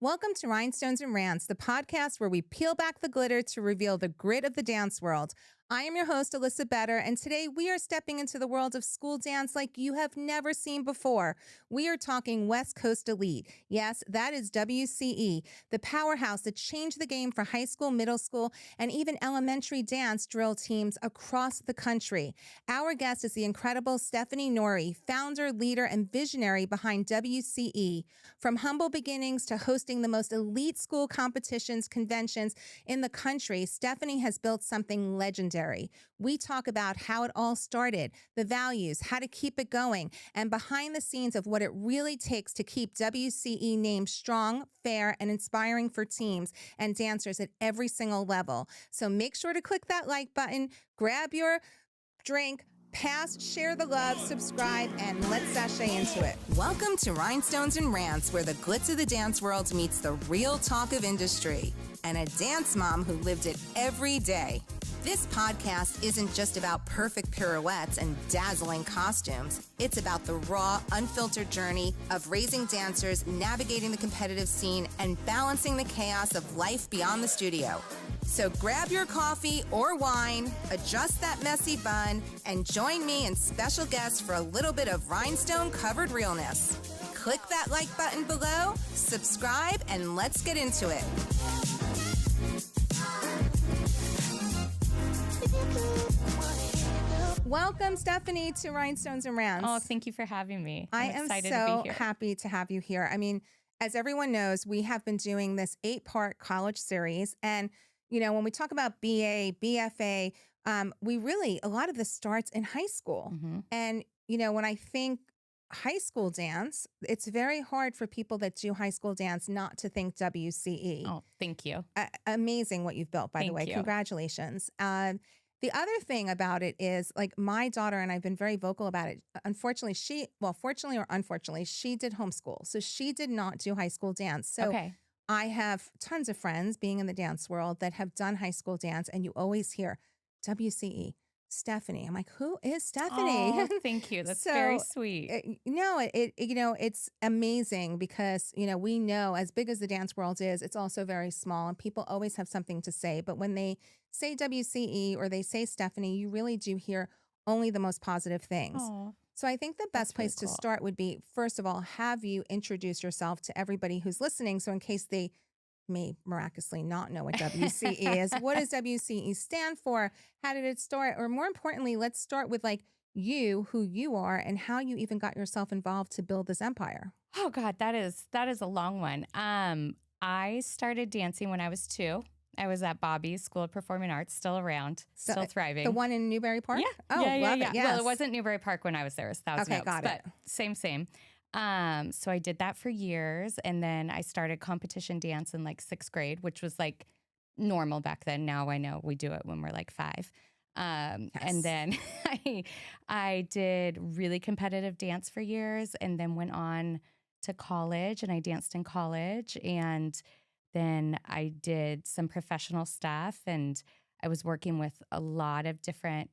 Welcome to Rhinestones and Rants, the podcast where we peel back the glitter to reveal the grit of the dance world. I am your host, Alyssa Better, and today we are stepping into the world of school dance like you have never seen before. We are talking West Coast Elite. Yes, that is WCE, the powerhouse that changed the game for high school, middle school, and even elementary dance drill teams across the country. Our guest is the incredible Stephanie Noori, founder, leader, and visionary behind WCE. From humble beginnings to hosting the most elite school competitions, conventions in the country, Stephanie has built something legendary. We talk about how it all started, the values, how to keep it going, and behind the scenes of what it really takes to keep WCE named strong, fair, and inspiring for teams and dancers at every single level. So make sure to click that like button, grab your drink, pass, share the love, subscribe, and let's sashay into it. Welcome to Rhinestones and Rants, where the glitz of the dance world meets the real talk of industry and a dance mom who lived it every day. This podcast isn't just about perfect pirouettes and dazzling costumes. It's about the raw, unfiltered journey of raising dancers, navigating the competitive scene, and balancing the chaos of life beyond the studio. So grab your coffee or wine, adjust that messy bun, and join me and special guests for a little bit of rhinestone-covered realness. Click that like button below, subscribe, and let's get into it. Welcome, Stephanie, to Rhinestones and Rants. Oh, thank you for having me. I am so happy to have you here. I mean, as everyone knows, we have been doing this 8-part college series. And, you know, when we talk about BA, BFA, we really, a lot of this starts in high school. Mm-hmm. And, you know, when I think high school dance, it's very hard for people that do high school dance not to think WCE. Oh, thank you. Amazing what you've built, by the way. Congratulations. The other thing about it is, like, my daughter, and I've been very vocal about it. Unfortunately, fortunately or unfortunately, she did homeschool. So she did not do high school dance. So I have tons of friends being in the dance world that have done high school dance, and you always hear WCE, Stephanie. I'm like, who is Stephanie? Oh, thank you. That's very sweet. It's amazing because, you know, we know as big as the dance world is, it's also very small and people always have something to say. But when they say WCE or they say Stephanie, you really do hear only the most positive things. Oh, so I think the best place to start would be, first of all, have you introduce yourself to everybody who's listening. So in case they may miraculously not know what WCE is. What does WCE stand for? How did it start? Or more importantly, let's start with like you, who you are, and how you even got yourself involved to build this empire. Oh God, that is a long one. I started dancing when I was 2. I was at Bobby's School of Performing Arts, still around, still thriving. The one in Newbury Park? Yeah. Oh, love it. Yes. Well, it wasn't Newbury Park when I was there. It was Thousand Oaks, got it. But same. So I did that for years. And then I started competition dance in like 6th grade, which was like normal back then. Now I know we do it when we're like 5. And then I did really competitive dance for years and then went on to college and I danced in college. And then I did some professional stuff and I was working with a lot of different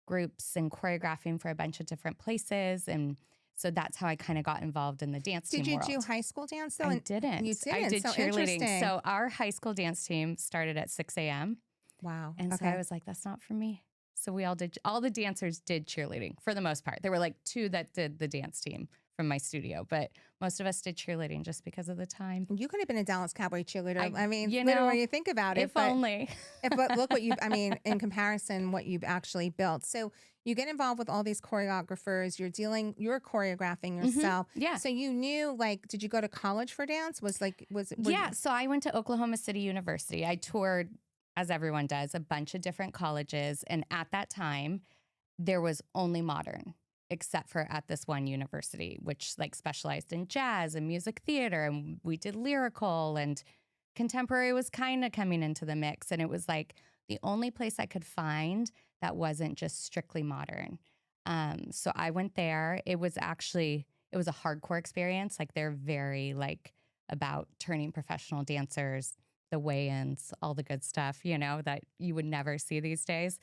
groups and choreographing for a bunch of different places. And so that's how I kind of got involved in the dance team world. Did you do high school dance though? I didn't. You didn't? I did so cheerleading. So our high school dance team started at 6 a.m. Wow. And so I was like, that's not for me. So we all the dancers did cheerleading for the most part. There were like 2 that did the dance team from my studio, but most of us did cheerleading just because of the time. You could have been a Dallas Cowboy cheerleader. I mean, you literally, know, when you think about it. If only. But look what in comparison, what you've actually built. So you get involved with all these choreographers. You're choreographing yourself. Mm-hmm. Yeah. So you knew, like, did you go to college for dance? So I went to Oklahoma City University. I toured, as everyone does, a bunch of different colleges. And at that time, there was only modern, except for at this one university, which like specialized in jazz and music theater. And we did lyrical and contemporary was kind of coming into the mix. And it was like the only place I could find that wasn't just strictly modern. So I went there. It was a hardcore experience. Like they're very like about turning professional dancers, the weigh-ins, all the good stuff, you know, that you would never see these days.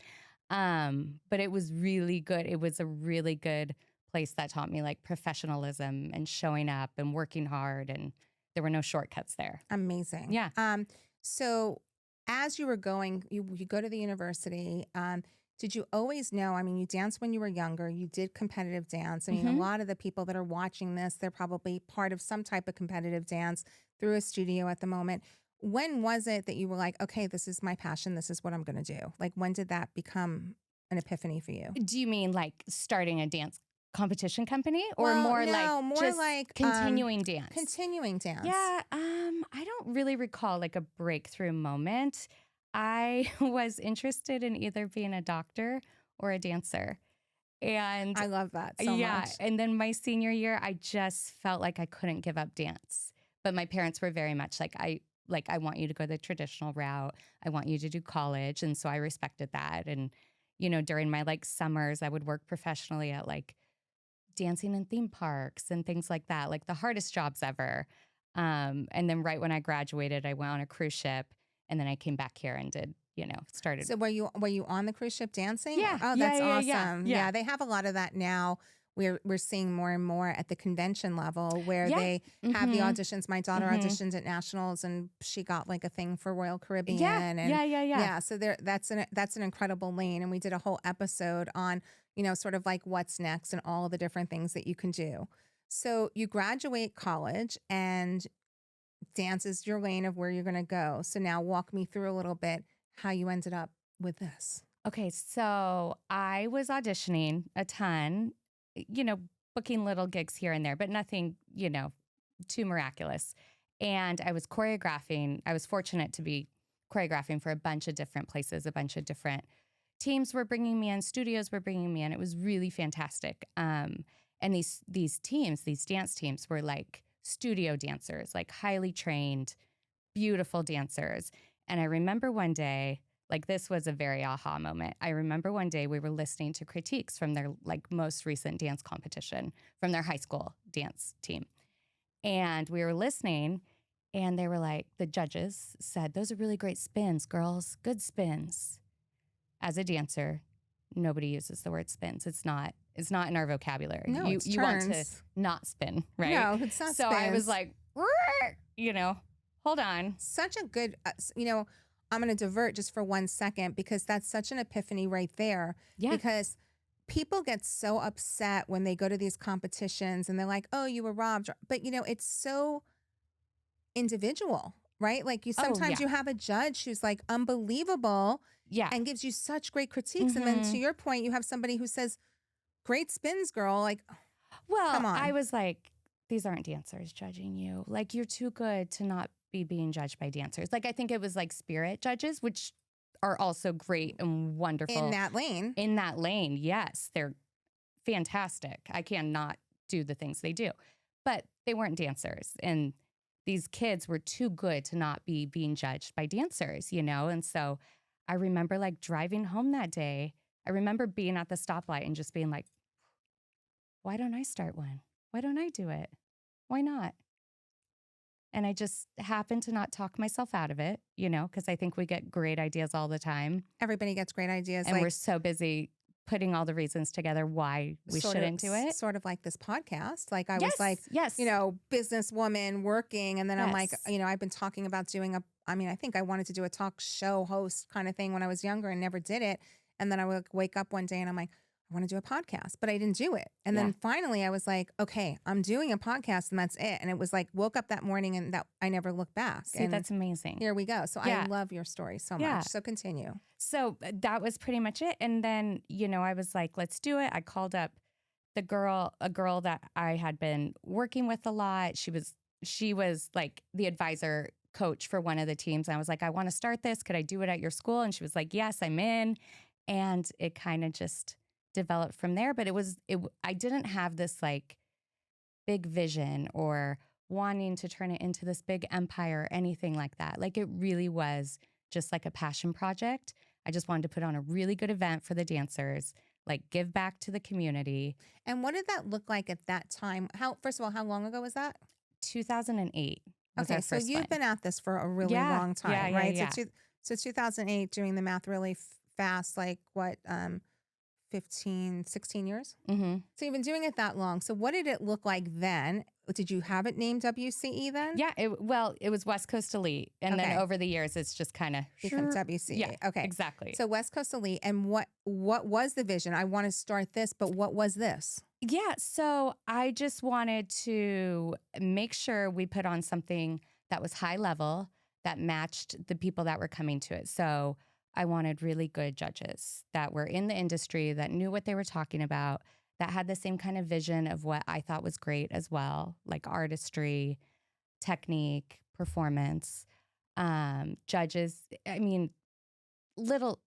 But it was really good. It was a really good place that taught me like professionalism and showing up and working hard and There were no shortcuts there. Amazing. Yeah. So as you were going, you go to the university. Did you always know? I mean, you danced when you were younger. You did competitive dance. I mean, a lot of the people that are watching this, they're probably part of some type of competitive dance through a studio at the moment. When was it that you were like, okay, this is my passion. This is what I'm going to do? Like, when did that become an epiphany for you? Do you mean like starting a dance competition company, or Well, more no, like more just like, continuing dance? Continuing dance. Yeah, I don't really recall like a breakthrough moment. I was interested in either being a doctor or a dancer. And I love that so much. and then my senior year, I just felt like I couldn't give up dance. But my parents were very much like, I want you to go the traditional route. I want you to do college. And so I respected that. And, during my like summers, I would work professionally at like dancing in theme parks and things like that, like the hardest jobs ever. And then right when I graduated, I went on a cruise ship, and then I came back here and did, started. So were you on the cruise ship dancing? Yeah. Oh, Yeah, that's yeah, awesome. yeah. Yeah, they have a lot of that now. We're seeing more and more at the convention level where Yeah. they have the Mhm. auditions. My daughter Mhm. auditioned at nationals, and she got like a thing for Royal Caribbean. Yeah. And Yeah. so that's an incredible lane. And we did a whole episode on, sort of like what's next and all of the different things that you can do. So you graduate college, and dance is your lane of where you're going to go. So now walk me through a little bit how you ended up with this. Okay, so I was auditioning a ton, booking little gigs here and there, but nothing, too miraculous. And I was choreographing. I was fortunate to be choreographing for a bunch of different places. A bunch of different teams were bringing me in, studios were bringing me in. It was really fantastic. And these teams, these dance teams, were like studio dancers, like highly trained, beautiful dancers. And I remember one day, like this was a very aha moment. I remember one day we were listening to critiques from their like most recent dance competition from their high school dance team. And we were listening, and they were like, the judges said, "Those are really great spins, girls, good spins." As a dancer, nobody uses the word spins. It's not in our vocabulary. No, it's you want to turns. not spin, right? No, it's not So I was spins. like, hold on. Such a good, I'm going to divert just for 1 second because that's such an epiphany right there. Yeah. Because people get so upset when they go to these competitions and they're like, oh, you were robbed. But, it's so individual, right? Like sometimes yeah. you have a judge who's like unbelievable Yeah. and gives you such great critiques. And then to your point, you have somebody who says, great spins, girl. Like, Well, come on. I was like, these aren't dancers judging you. Like, you're too good to not be being judged by dancers. Like, I think it was like spirit judges, which are also great and wonderful. In that lane. In that lane, yes. They're fantastic. I cannot do the things they do. But they weren't dancers. And these kids were too good to not be being judged by dancers, And so I remember like driving home that day. I remember being at the stoplight and just being like, why don't I start one? Why don't I do it? Why not? And I just happened to not talk myself out of it, because I think we get great ideas all the time. Everybody gets great ideas. And we're so busy putting all the reasons together why we shouldn't do it. Sort of like this podcast. Like I was like, yes. Businesswoman working. And then I'm like, Yes. I've been talking about doing I think I wanted to do a talk show host kind of thing when I was younger and never did it. And then I would wake up one day and I'm like, I want to do a podcast, but I didn't do it. And then finally I was like, okay, I'm doing a podcast and that's it. And it was like, woke up that morning and that I never looked back. See, and that's amazing. here we go. So I love your story so much. So continue. So that was pretty much it. And then, I was like, let's do it. I called up a girl that I had been working with a lot. She was like the advisor coach for one of the teams. And I was like, I want to start this. Could I do it at your school? And she was like, yes, I'm in. And it kind of just developed from there. But I didn't have this like big vision or wanting to turn it into this big empire or anything like that. Like it really was just like a passion project. I just wanted to put on a really good event for the dancers, like give back to the community. And what did that look like at that time? First of all, how long ago was that? 2008. Okay, so you've been at this for a really long time, right? Yeah. So 2008, doing the math really fast, like what, 15, 16 years? Mm-hmm. So you've been doing it that long. So what did it look like then? did you have it named WCE then? Yeah, it was West Coast Elite. And then over the years, it's just kind of become WCE. Yeah, okay. Exactly. So West Coast Elite. And what was the vision? I want to start this, but what was this? Yeah, so I just wanted to make sure we put on something that was high level, that matched the people that were coming to it. So I wanted really good judges that were in the industry, that knew what they were talking about, that had the same kind of vision of what I thought was great as well, like artistry, technique, performance. Judges, I mean, little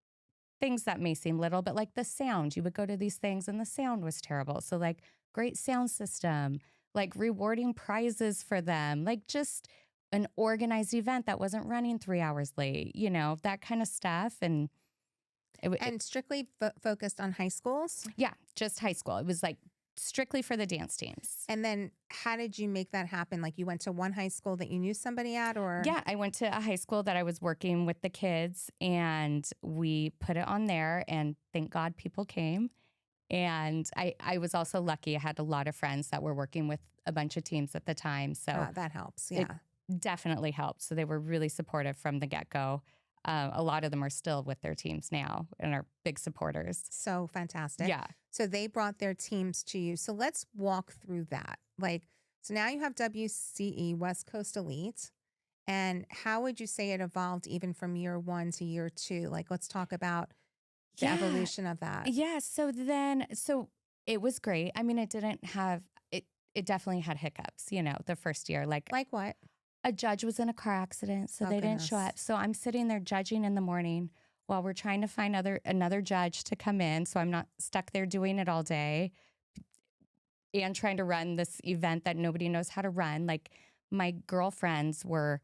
things that may seem little, but like the sound, you would go to these things and the sound was terrible. So like great sound system, like rewarding prizes for them, like just an organized event that wasn't running 3 hours late, that kind of stuff. And and strictly focused on high schools? Yeah, just high school. It was like strictly for the dance teams. And then how did you make that happen? Like you went to one high school that you knew somebody at, or? Yeah, I went to a high school that I was working with the kids, and we put it on there, and thank God people came. And I was also lucky. I had a lot of friends that were working with a bunch of teams at the time. So that helps. Yeah. It definitely helped. So they were really supportive from the get-go. A lot of them are still with their teams now and are big supporters. So fantastic. Yeah. So they brought their teams to you. So let's walk through that. So now you have WCE, West Coast Elite. And how would you say it evolved even from year 1 to year 2? Let's talk about the evolution of that. Yeah. So it was great. I mean, it definitely had hiccups, the first year. Like what? A judge was in a car accident, so they didn't show up. So I'm sitting there judging in the morning while we're trying to find another judge to come in. So I'm not stuck there doing it all day and trying to run this event that nobody knows how to run. Like my girlfriends were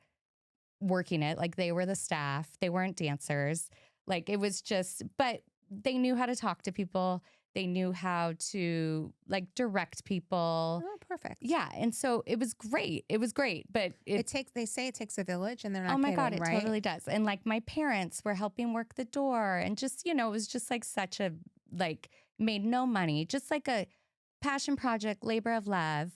working it, like they were the staff. They weren't dancers. Like it was just, but they knew how to talk to people. They knew how to direct people. Oh, perfect. Yeah. And so it was great. It was great. But they say it takes a village, and they're not oh my kidding, God, it right? totally does. And my parents were helping work the door, and just, it was just such a, made no money, just like a passion project, labor of love,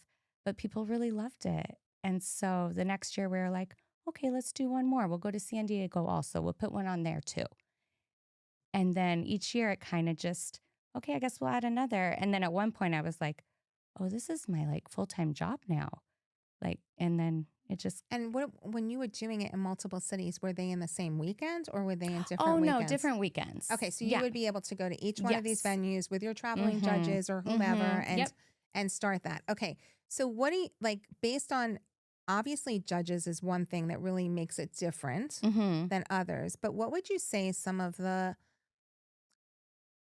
but people really loved it. And so the next year we were like, okay, let's do one more. We'll go to San Diego also. We'll put one on there too. And then each year it kind of just, okay, I guess we'll add another. And then at one point I was like, oh, this is my full-time job now. And then it just. And when you were doing it in multiple cities, were they in the same weekend or were they in different weekends? weekends? Oh, no, different weekends. Okay, so you would be able to go to each one of these venues with your traveling judges or whomever and start that. Okay, so what do you, based on, obviously judges is one thing that really makes it different than others, but what would you say some of the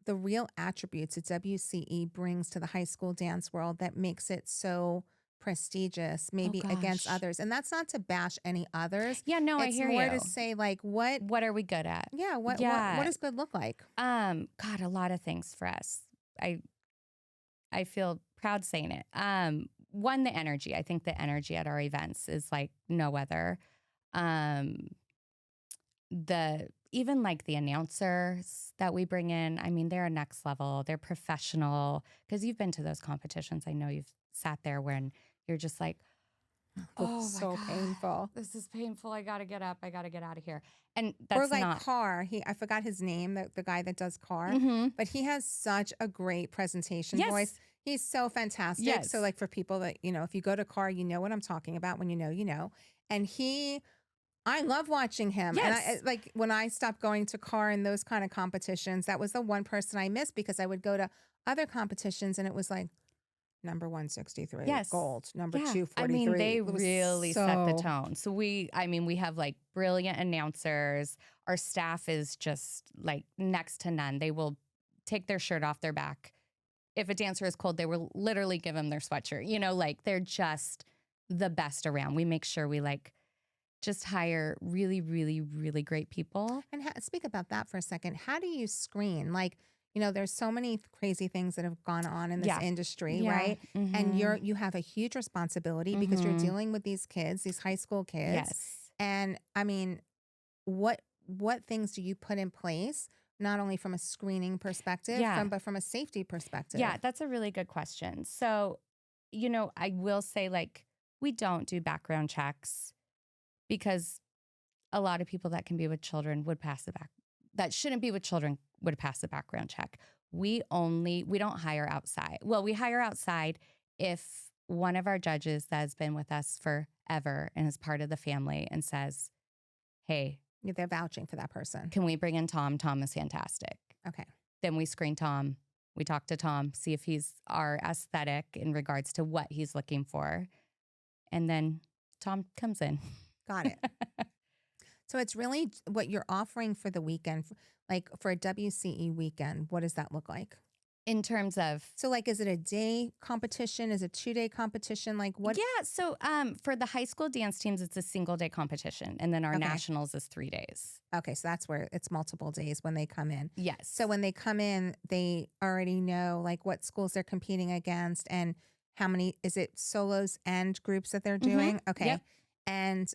real attributes that WCE brings to the high school dance world that makes it so prestigious, maybe against others? And that's not to bash any others. Yeah, no, I hear you. It's more to say what are we good at? Yeah, what does good look like? God, a lot of things for us. I feel proud saying it. One, the energy. I think the energy at our events is like no other. Even the announcers that we bring in, I mean, they're next level. They're professional. Because you've been to those competitions. I know you've sat there when you're just like, oh, so painful. This is painful. I got to get up. I got to get out of here. And that's or not. Carr. I forgot his name, the guy that does Carr. But he has such a great presentation voice. He's so fantastic. Yes. So for people that, if you go to Carr, you know what I'm talking about. When you know, you know. And I love watching him. Yes. And when I stopped going to Carr and those kind of competitions, that was the one person I missed, because I would go to other competitions and it was number 163, gold, number 243. I mean, they really set the tone. So we have brilliant announcers. Our staff is just next to none. They will take their shirt off their back. If a dancer is cold, they will literally give them their sweatshirt. They're just the best around. We make sure we just hire really, really, really great people. And speak about that for a second. How do you screen? There's so many crazy things that have gone on in this industry, right? And you have a huge responsibility because you're dealing with these kids, these high school kids. Yes. And I mean, what things do you put in place, not only from a screening perspective, but from a safety perspective? Yeah, that's a really good question. So I will say, like, we don't do background checks because a lot of people that can be with children would pass that shouldn't be with children would pass the background check. We don't hire outside. Well, we hire outside if one of our judges that has been with us forever and is part of the family and says, hey, They're vouching for that person. can we bring in Tom? Tom is fantastic. Okay. Then we screen Tom. We talk to Tom, see if he's our aesthetic in regards to what he's looking for. And then Tom comes in. Got it. So it's really what you're offering for the weekend, like for a WCE weekend. What does that look like? In terms of, So like, is it a day competition? Is it a 2-day competition? Like what? yeah. So for the high school dance teams, it's a single day competition. And then our nationals is 3 days. Okay. So that's where it's multiple days when they come in. Yes. So when they come in, they already know like what schools they're competing against and how many, is it solos and groups that they're doing? Okay. Yep. And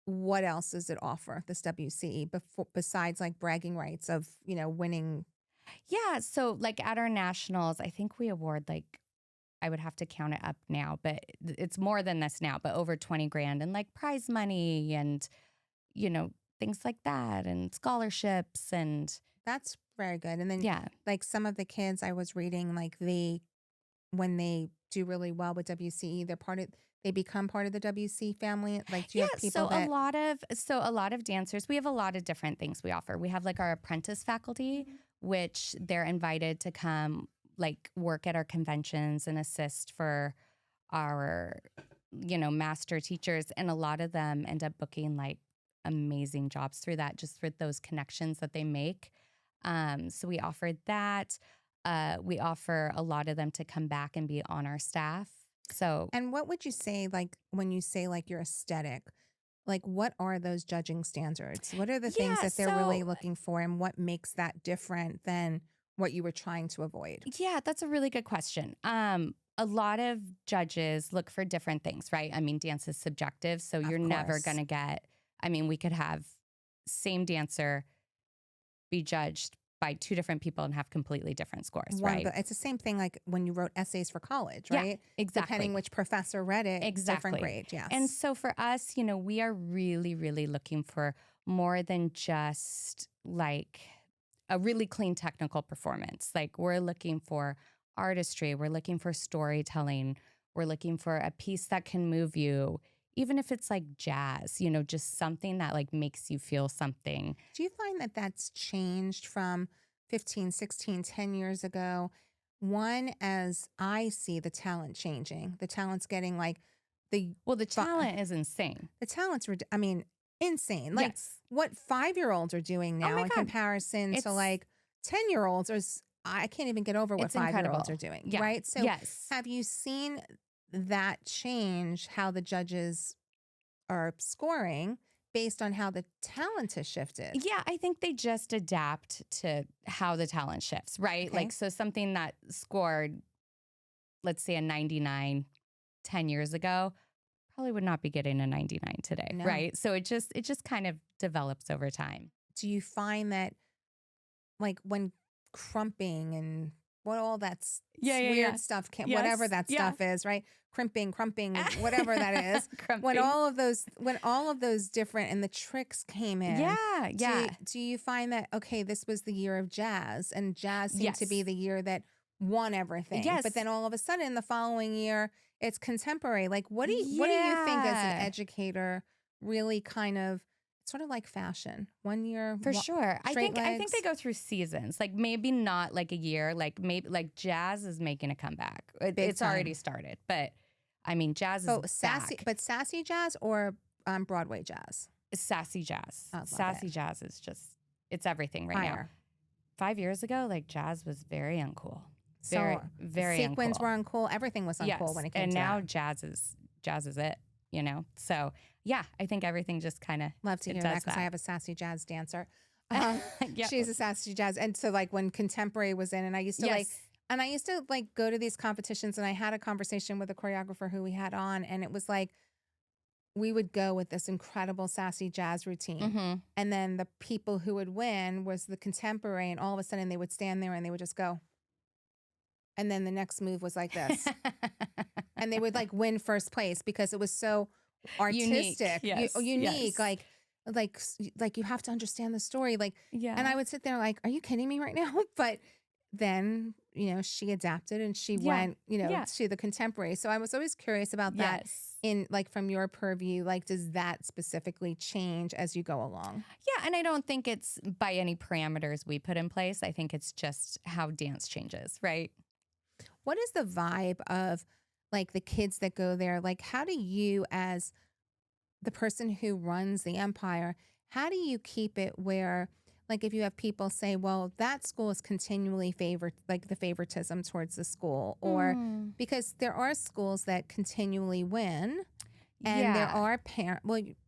what else does it offer, this WCE, besides like bragging rights of, winning? Yeah. So like at our nationals, I think we award like, I would have to count it up now, but it's more than this now, but over 20 grand and like prize money and, things like that and scholarships and. That's very good. And then like some of the kids I was reading, like when they do really well with WCE, they become part of the WC family. Like, do you have people a lot of dancers, we have a lot of different things we offer. We have like our apprentice faculty, which they're invited to come like work at our conventions and assist for our, master teachers. And a lot of them end up booking like amazing jobs through that, just for those connections that they make. So we offered that. We offer a lot of them to come back and be on our staff. So, and what would you say, like, when you say like your aesthetic, like what are those judging standards? What are the things that they're really looking for and what makes that different than what you were trying to avoid? Yeah, that's a really good question. A lot of judges look for different things, right? I mean, dance is subjective, so you're never going to get, we could have same dancer be judged by 2 different people and have completely different scores, right? It's the same thing like when you wrote essays for college, right? Yeah, exactly. Depending which professor read it, different grade, yes. And so for us, we are really, really looking for more than just like a really clean technical performance. Like we're looking for artistry, we're looking for storytelling, we're looking for a piece that can move you, even if it's like jazz, just something that like makes you feel something. Do you find that that's changed from 15, 16, 10 years ago? One, as I see the talent changing, the talent's getting like the talent is insane. The talent's, insane. Like what 5-year-olds are doing now in comparison to like 10-year-olds I can't even get over what 5-year-olds are doing, right? So have you seen that change how the judges are scoring based on how the talent has shifted? Yeah, I think they just adapt to how the talent shifts, right? Okay. Like, so something that scored, let's say a 99 10 years ago, probably would not be getting a 99 today, right? So it just kind of develops over time. Do you find that like when crumping and what all that weird stuff whatever that stuff is, right? Crimping, whatever that is. when all of those different and the tricks came in. Do you find that this was the year of jazz and jazz seemed to be the year that won everything. But then all of a sudden the following year it's contemporary. Like what do you think as an educator really kind of sort of like fashion? 1 year for sure. I think they go through seasons. Like maybe not like a year. Like maybe like jazz is making a comeback. It's already started, but I mean jazz is sassy, back. But sassy jazz or Broadway jazz? Sassy jazz. Sassy jazz is just it's everything right now. 5 years ago, like jazz was very uncool. Very, very sequins uncool. were uncool. Everything was uncool when it came to now that. jazz is it. So yeah, I think everything just kind of love to hear that because I have a sassy jazz dancer. She's a sassy jazz, and so like when contemporary was in, and I used to go to these competitions, and I had a conversation with a choreographer who we had on, and it was like we would go with this incredible sassy jazz routine, and then the people who would win was the contemporary, and all of a sudden they would stand there and they would just go. And then the next move was like this. And they would like win first place because it was so artistic, unique. Yes. Like you have to understand the story. Like, Yeah. and I would sit there like, are you kidding me right now? But then, she adapted and she went, to the contemporary. So I was always curious about that in like from your purview, like, does that specifically change as you go along? Yeah. And I don't think it's by any parameters we put in place. I think it's just how dance changes, right? What is the vibe of like the kids that go there? Like, how do you, as the person who runs the empire, how do you keep it where, like, if you have people say, well, that school is continually favored, like the favoritism towards the school, or because there are schools that continually win, and there are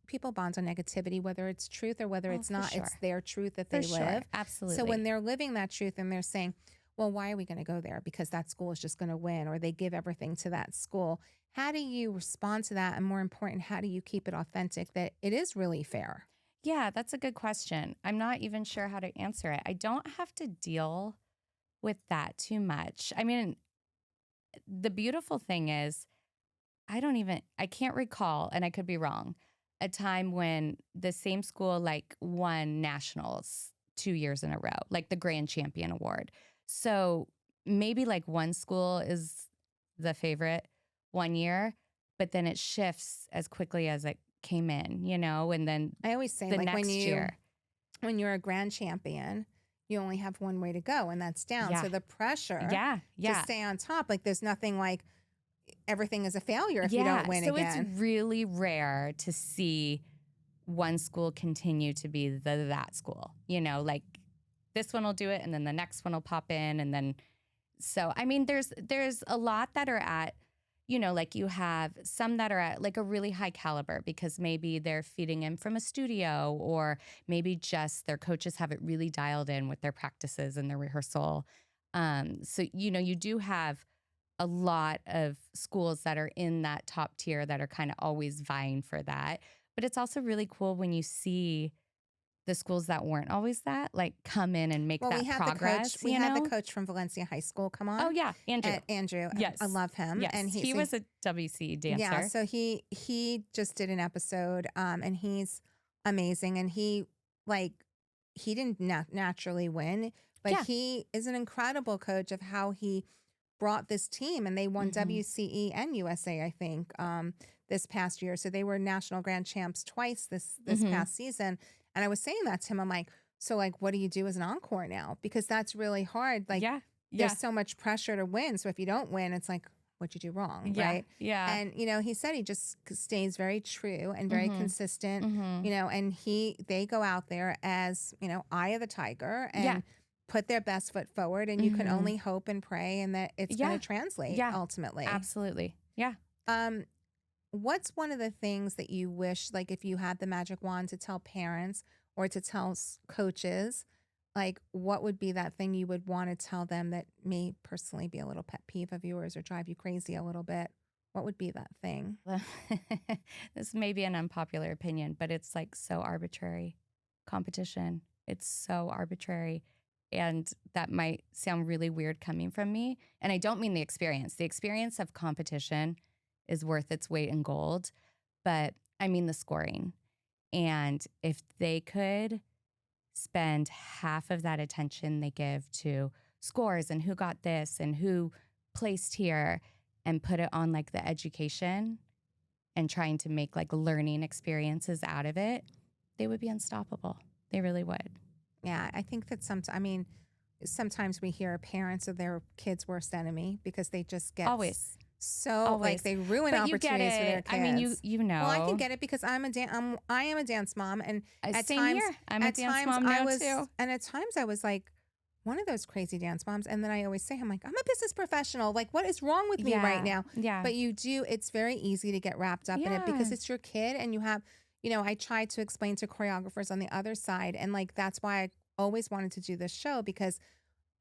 people bond on negativity, whether it's truth or whether it's not, it's their truth that they live. Absolutely. So when they're living that truth and they're saying, well, why are we going to go there? Because that school is just going to win, or they give everything to that school. How do you respond to that? And more important, how do you keep it authentic that it is really fair? Yeah, that's a good question. I'm not even sure how to answer it. I don't have to deal with that too much. I mean, the beautiful thing is, I can't recall, and I could be wrong, a time when the same school like won nationals 2 years in a row, like the grand champion award. So maybe like one school is the favorite one year, but then it shifts as quickly as it came in, and then I always say, the like, next year. When you're a grand champion, you only have one way to go, and that's down. Yeah. So the pressure to stay on top, like there's nothing like everything is a failure if you don't win so again. It's really rare to see one school continue to be that school, like this one will do it and then the next one will pop in. And then, so, I mean, there's a lot that are at, like you have some that are at like a really high caliber because maybe they're feeding in from a studio, or maybe just their coaches have it really dialed in with their practices and their rehearsal. So, you do have a lot of schools that are in that top tier that are kind of always vying for that. But it's also really cool when you see the schools that weren't always that, like, come in and make that progress. We had the coach from Valencia High School come on. Oh, yeah. Andrew. Andrew. Yes. I love him. Yes. And he was a WC dancer. Yeah. So he just did an episode and he's amazing. And he didn't naturally win, but he is an incredible coach of how he brought this team, and they won WCE and USA, I think, this past year. So they were national grand champs twice this past season. And I was saying that to him. I'm like, so like, what do you do as an encore now? Because that's really hard. Like, there's so much pressure to win. So if you don't win, it's like, what'd you do wrong? Right. Yeah. And, he said he just stays very true and very consistent, and they go out there as, eye of the tiger and put their best foot forward, and you can only hope and pray and that it's going to translate ultimately. Absolutely. Yeah. What's one of the things that you wish, like if you had the magic wand to tell parents or to tell coaches, like what would be that thing you would want to tell them that may personally be a little pet peeve of yours or drive you crazy a little bit? What would be that thing? This may be an unpopular opinion, but it's like so arbitrary. Competition. It's so arbitrary. And that might sound really weird coming from me. And I don't mean the experience. The experience of competition is worth its weight in gold. But I mean the scoring. And if they could spend half of that attention they give to scores and who got this and who placed here and put it on like the education and trying to make like learning experiences out of it, they would be unstoppable. They really would. Yeah, I think that sometimes we hear parents of their kids' worst enemy because they just get like they ruin opportunities for their kids. I mean, you know. Well, I can get it because I am a dance mom, and at same times, here. I'm a dance mom now too. And at times I was like one of those crazy dance moms, and then I always say, I'm like, I'm a business professional. Like, what is wrong with me right now? Yeah. But it's very easy to get wrapped up in it because it's your kid, and you have. I try to explain to choreographers on the other side. And like, that's why I always wanted to do this show, because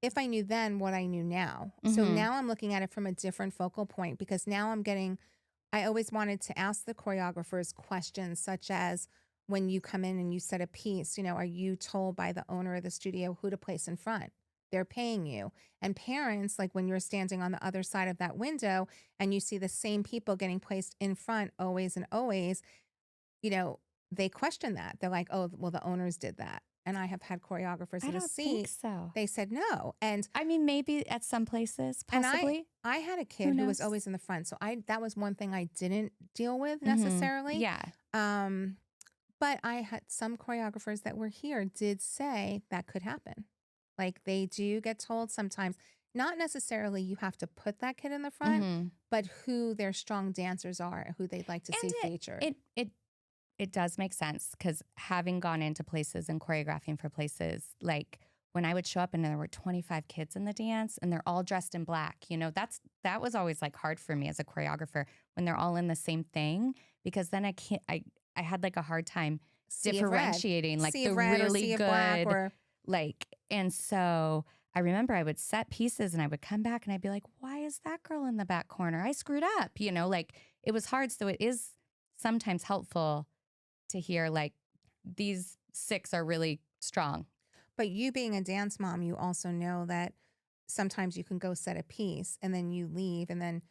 if I knew then what I knew now. So now I'm looking at it from a different focal point, because now I always wanted to ask the choreographers questions such as, when you come in and you set a piece, are you told by the owner of the studio who to place in front? they're paying you. And parents, like when you're standing on the other side of that window and you see the same people getting placed in front always and always, you know, they question that. They're like, oh, well, the owners did that. And I have had choreographers I in a don't think seat. so. They said no. And I mean, maybe at some places, possibly. I had a Who kid who was knows? always in the front. So that was one thing I didn't deal with Mhm. necessarily. Yeah. Um, but I had some choreographers that were here did say that could happen. Like they do get told sometimes, not necessarily you have to put that kid in the front, Mhm. but who their strong dancers are, who they'd like to see And featured. it does make sense because having gone into places and choreographing for places, like when I would show up and there were 25 kids in the dance and they're all dressed in black, that was always like hard for me as a choreographer when they're all in the same thing, because then I had like a hard time Sea of red, differentiating like sea the of red or really sea of black, good, or like, and so I remember I would set pieces and I would come back and I'd be like, why is that girl in the back corner? I screwed up, like it was hard. So it is sometimes helpful to hear like these 6 are really strong. but you being a dance mom, you also know that sometimes you can go set a piece and then you leave, and then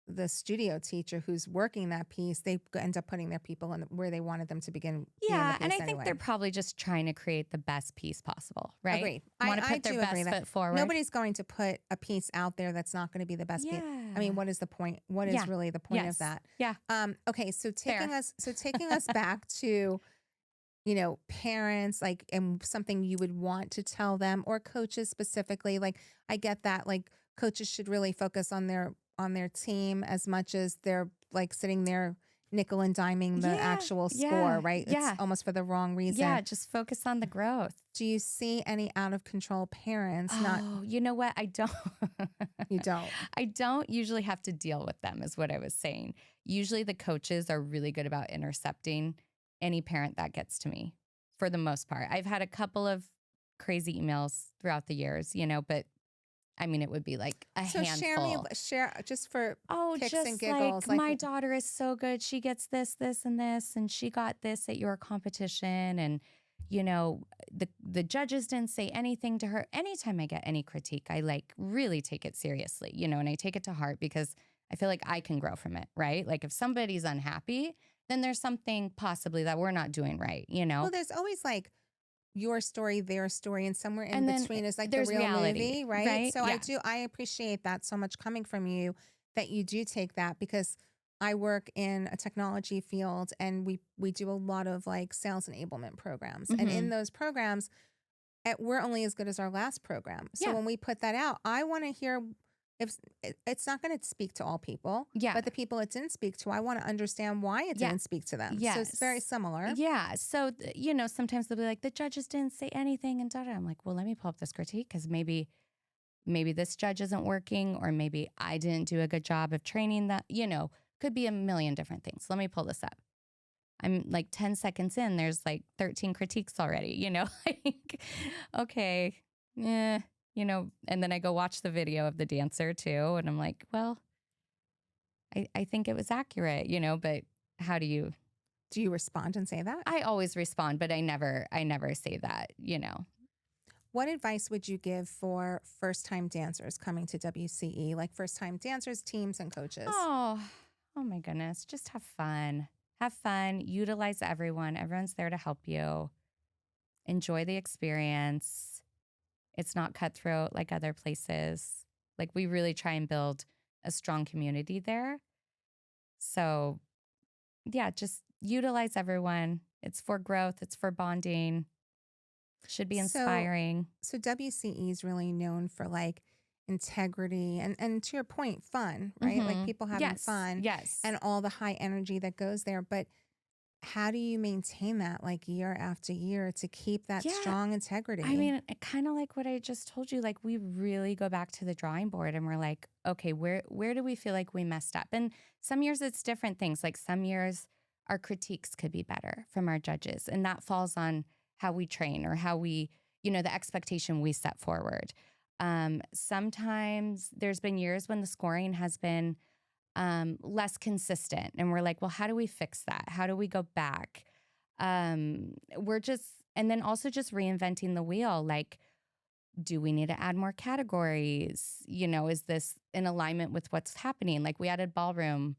the studio teacher who's working that piece, they end up putting their people in where they wanted them to be in the Yeah, piece and I think anyway. they're probably just trying to create the best piece possible, right? Agreed. Want to I put their do agree best that foot forward. nobody's going to put a piece out there that's not going to be the best piece. I mean, Yeah. what is the point? What is Yeah. really the point of Yes. that? Yeah. Okay, so taking Fair. us back to, parents, like, and something you would want to tell them, or coaches specifically. Like, I get that, like, coaches should really focus on their team as much as they're like sitting there nickel and diming the Yeah. actual score, Yeah. right? It's Yeah. almost for the wrong reason. Yeah. Just focus on the growth. Do you see any out of control parents? Not Oh, you know what? I don't. You don't. I don't usually have to deal with them, is what I was saying. Usually the coaches are really good about intercepting any parent that gets to me for the most part. I've had a couple of crazy emails throughout the years, but I mean, it would be like a So handful. share just for kicks Just and giggles. like my daughter is so good. She gets this, this, and this, and she got this at your competition. And, the judges didn't say anything to her. Anytime I get any critique, I like really take it seriously, and I take it to heart because I feel like I can grow from it, right? Like if somebody's unhappy, then there's something possibly that we're not doing right, Well, there's always like your story, their story, and somewhere in And then between is like the there's real reality, movie, right? right? So Yeah. I appreciate that so much coming from you, that you do take that, because I work in a technology field and we do a lot of like sales enablement programs. And in Mhm. those programs, we're only as good as our last program. So Yeah. when we put that out, I want to hear, if it's not going to speak to all people, Yeah. but the people it didn't speak to, I want to understand why it Yeah. didn't speak to them. So it's very Yes. similar. Yeah. So, sometimes they'll be like, the judges didn't say anything and da-da. I'm like, well, let me pull up this critique because maybe this judge isn't working, or maybe I didn't do a good job of training that, could be a million different things. Let me pull this up. I'm like 10 seconds in, there's like 13 critiques already, like, okay, yeah, and then I go watch the video of the dancer too. And I'm like, well, I think it was accurate, but how do you? Do you respond and say that? I always respond, but I never say that, What advice would you give for first-time dancers coming to WCE, like first-time dancers, teams, and coaches? Oh my goodness. Just have fun. Have fun. Utilize everyone. Everyone's there to help you. Enjoy the experience. It's not cutthroat like other places. Like we really try and build a strong community there. So yeah, just utilize everyone. It's for growth. It's for bonding. Should be inspiring. So WCE is really known for like integrity and to your point, fun, right? Like Mhm. people having Yes. fun Yes. and all the high energy that goes there. But how do you maintain that like year after year to keep that Yeah. strong integrity? I mean, kind of like what I just told you, like we really go back to the drawing board and we're like, okay, where do we feel like we messed up? And some years it's different things. Like some years our critiques could be better from our judges, and that falls on how we train or how we, the expectation we set forward. Sometimes there's been years when the scoring has been less consistent, and we're like, well, how do we fix that? How do we go back? And then also just reinventing the wheel. Like do we need to add more categories? You know, is this in alignment with what's happening? Like we added ballroom,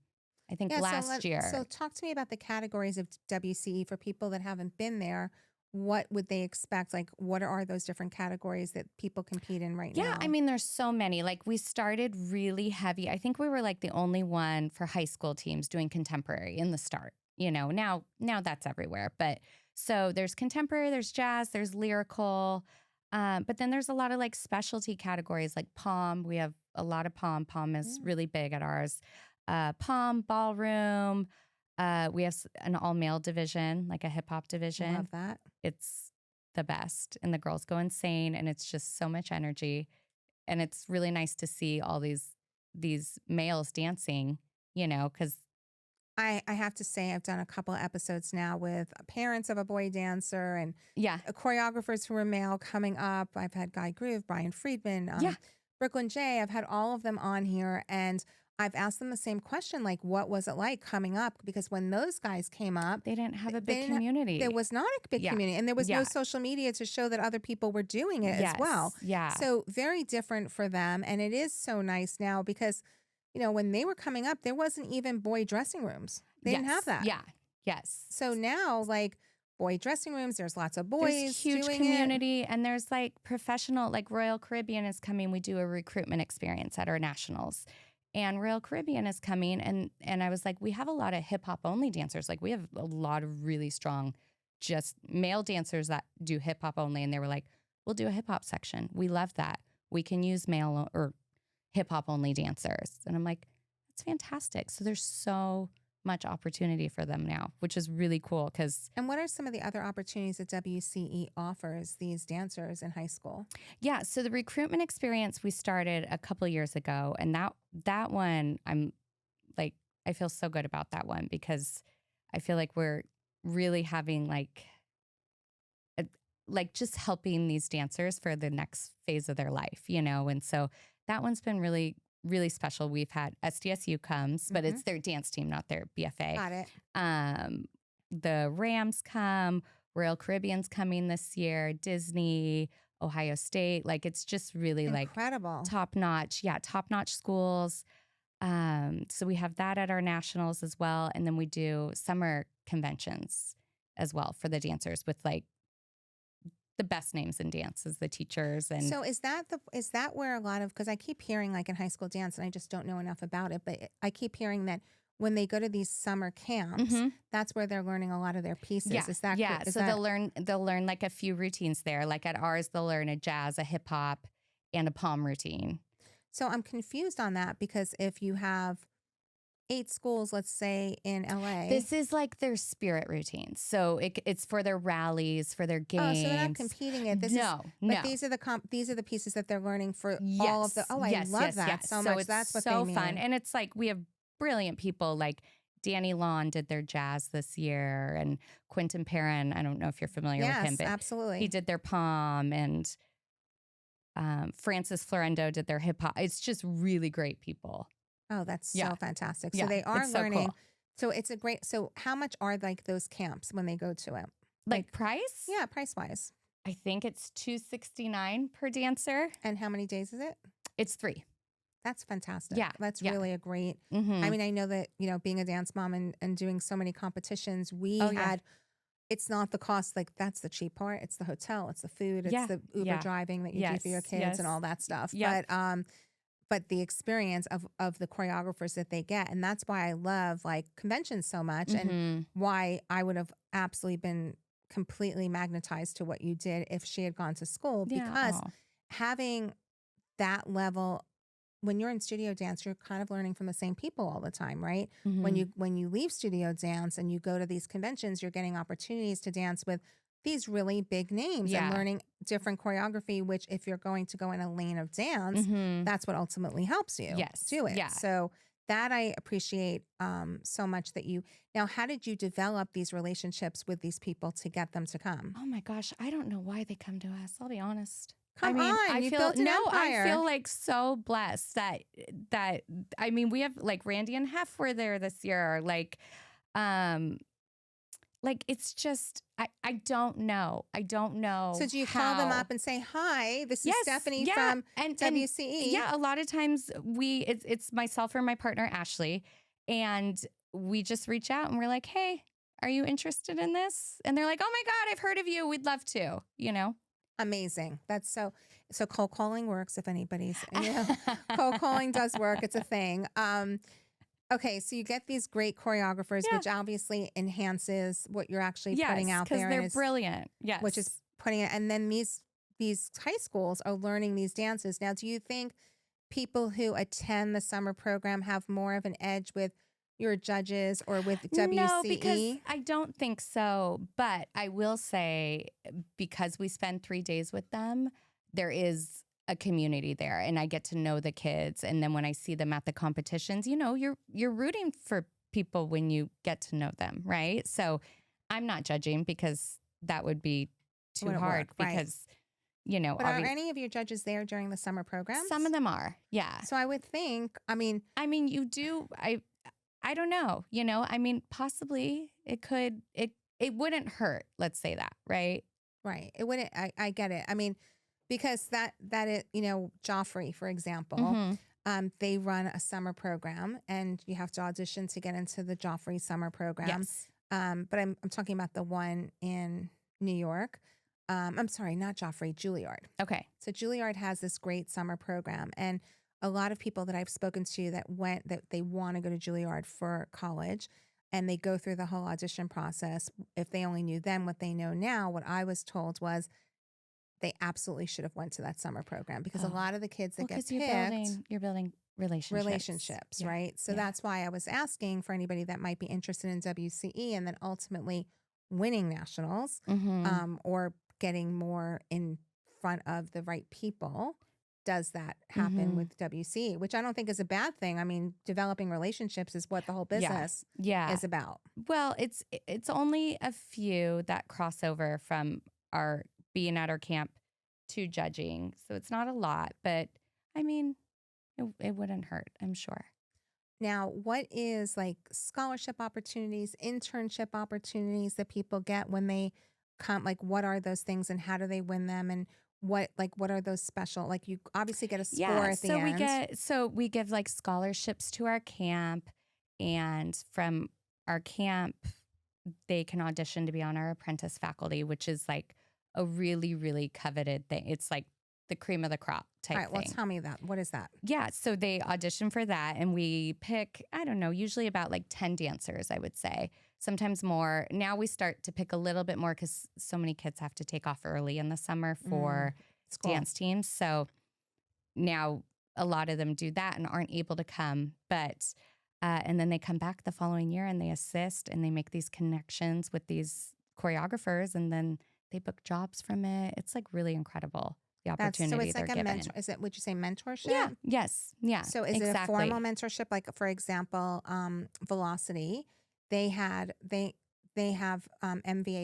I think last year. So talk to me about the categories of WCE for people that haven't been there. What would they expect? Like, what are those different categories that people compete in right now? Yeah, I mean, there's so many. Like we started really heavy. I think we were like the only one for high school teams doing contemporary in the start. You know, now that's everywhere. But so there's contemporary, there's jazz, there's lyrical. But then there's a lot of like specialty categories like pom. We have a lot of pom. Pom is really big at ours. Pom, ballroom. We have an all male division, like a hip hop division. Love that. It's the best, and the girls go insane, and it's just so much energy, and it's really nice to see all these males dancing. You know, because I have to say I've done a couple of episodes now with parents of a boy dancer and choreographers who are male coming up. I've had Guy Groove, Brian Friedman, Brooklyn J. I've had all of them on here, and I've asked them the same question, like, what was it like coming up? Because when those guys came up, they didn't have a big community. There was not a big community, and there was no social media to show that other people were doing it as well. Yeah. So very different for them, and it is so nice now because, you know, when they were coming up, there wasn't even boy dressing rooms. They didn't have that. Yeah. Yes. So now, like, boy dressing rooms, there's lots of boys. There's huge doing community, and there's like professional, like Royal Caribbean is coming. We do a recruitment experience at our nationals. And Royal Caribbean is coming, and I was like, we have a lot of hip hop only dancers. Like we have a lot of really strong, just male dancers that do hip hop only. And they were like, we'll do a hip hop section. We love that. We can use male or hip hop only dancers. And I'm like, that's fantastic. So there's so much opportunity for them now, which is really cool. And what are some of the other opportunities that WCE offers these dancers in high school? Yeah, so the recruitment experience we started a couple of years ago, and that one, I'm like, I feel so good about that one because I feel like we're really having like just helping these dancers for the next phase of their life, you know? And so that one's been really, really special. We've had SDSU comes, but it's their dance team, not their BFA. Got it. The Rams come, Royal Caribbean's coming this year, Disney, Ohio State. Like it's just really incredible. Like top notch. Yeah, top notch schools. So we have that at our nationals as well. And then we do summer conventions as well for the dancers with like the best names in dance as the teachers. And so is that where a lot of, because I keep hearing like in high school dance, and I just don't know enough about it, but I keep hearing that when they go to these summer camps, that's where they're learning a lot of their pieces. Yeah. Is that so they'll learn like a few routines there. Like at ours, they'll learn a jazz, a hip hop, and a pom routine. So I'm confused on that because if you have 8 schools, let's say in LA. This is like their spirit routines. So it's for their rallies, for their games. Oh, so they're not competing it. No. These are the pieces that they're learning for all of the. Oh, I love that so much. That's what so they mean. Fun. And it's like we have brilliant people like Danny Lawn did their jazz this year, and Quentin Perrin. I don't know if you're familiar with him, but absolutely. He did their pom, and Francis Florendo did their hip hop. It's just really great people. Oh, that's so fantastic. So Yeah, they are it's so learning. cool. So it's a great, so how much are like those camps when they go to it? Like price? Yeah, price wise. I think it's $269 per dancer. And how many days is it? It's 3. That's fantastic. Yeah. That's really a great, I mean, I know that, you know, being a dance mom and doing so many competitions, we had, it's not the cost, like that's the cheap part. It's the hotel, it's the food, it's the Uber driving that you do for your kids and all that stuff. But the experience of the choreographers that they get. And that's why I love like conventions so much and why I would have absolutely been completely magnetized to what you did if she had gone to school, because having that level, when you're in studio dance, you're kind of learning from the same people all the time, right? When you leave studio dance and you go to these conventions, you're getting opportunities to dance with these really big names and learning different choreography, which if you're going to go in a lane of dance, that's what ultimately helps you do it. Yeah. So that I appreciate so much that you, now how did you develop these relationships with these people to get them to come? Oh my gosh, I don't know why they come to us. I'll be honest. Come on, you built an empire. I feel like so blessed that I mean, we have like Randy and Hef were there this year. Like, like, it's just, I don't know. I don't know. So do you call them up and say, hi, this is Stephanie from WCE? Yeah, a lot of times it's myself or my partner, Ashley, and we just reach out and we're like, hey, are you interested in this? And they're like, oh my God, I've heard of you. We'd love to, you know? Amazing. That's so cold calling works if anybody's, cold calling does work. It's a thing. Okay. So you get these great choreographers, which obviously enhances what you're actually putting out there. Because they're brilliant. Yes. Which is putting it. And then these high schools are learning these dances. Now, do you think people who attend the summer program have more of an edge with your judges or with WCE? No, because I don't think so. But I will say, because we spend 3 days with them, there is a community there, and I get to know the kids. And then when I see them at the competitions, you're rooting for people when you get to know them, right? So I'm not judging, because that would be too hard. Because But are any of your judges there during the summer program? Some of them are, yeah. So I would think, you do. I don't know. Possibly it could. It wouldn't hurt. Let's say that, right? Right. It wouldn't. I get it. Because that is, Joffrey, for example, they run a summer program, and you have to audition to get into the Joffrey summer program. Yes. But I'm talking about the one in New York. I'm sorry, not Joffrey, Juilliard. Okay. So Juilliard has this great summer program, and a lot of people that I've spoken to that they want to go to Juilliard for college, and they go through the whole audition process. If they only knew then what they know now, what I was told was they absolutely should have went to that summer program, because a lot of the kids that get picked, you're building relationships, right? So that's why I was asking for anybody that might be interested in WCE and then ultimately winning nationals, or getting more in front of the right people. Does that happen with WCE, which I don't think is a bad thing. Developing relationships is what the whole business is about. Well, it's only a few that cross over from our being at our camp to judging. So it's not a lot, but it wouldn't hurt, I'm sure. Now, what is like scholarship opportunities, internship opportunities that people get when they come? Like, what are those things, and how do they win them? And what are those special? Like, you obviously get a score at the end. We give like scholarships to our camp, and from our camp, they can audition to be on our apprentice faculty, which is like a really, really coveted thing. It's like the cream of the crop type thing. All right, well, tell me that. What is that? Yeah, so they audition for that, and we pick, I don't know, usually about like 10 dancers, I would say. Sometimes more. Now we start to pick a little bit more, because so many kids have to take off early in the summer for dance teams. So now a lot of them do that and aren't able to come. But and then they come back the following year and they assist, and they make these connections with these choreographers, and then they book jobs from it. It's like really incredible, the opportunity so it's like they're given. Would you say mentorship? Yeah. Yes. Yeah. So is it a formal mentorship? Like, for example, Velocity, they have MVA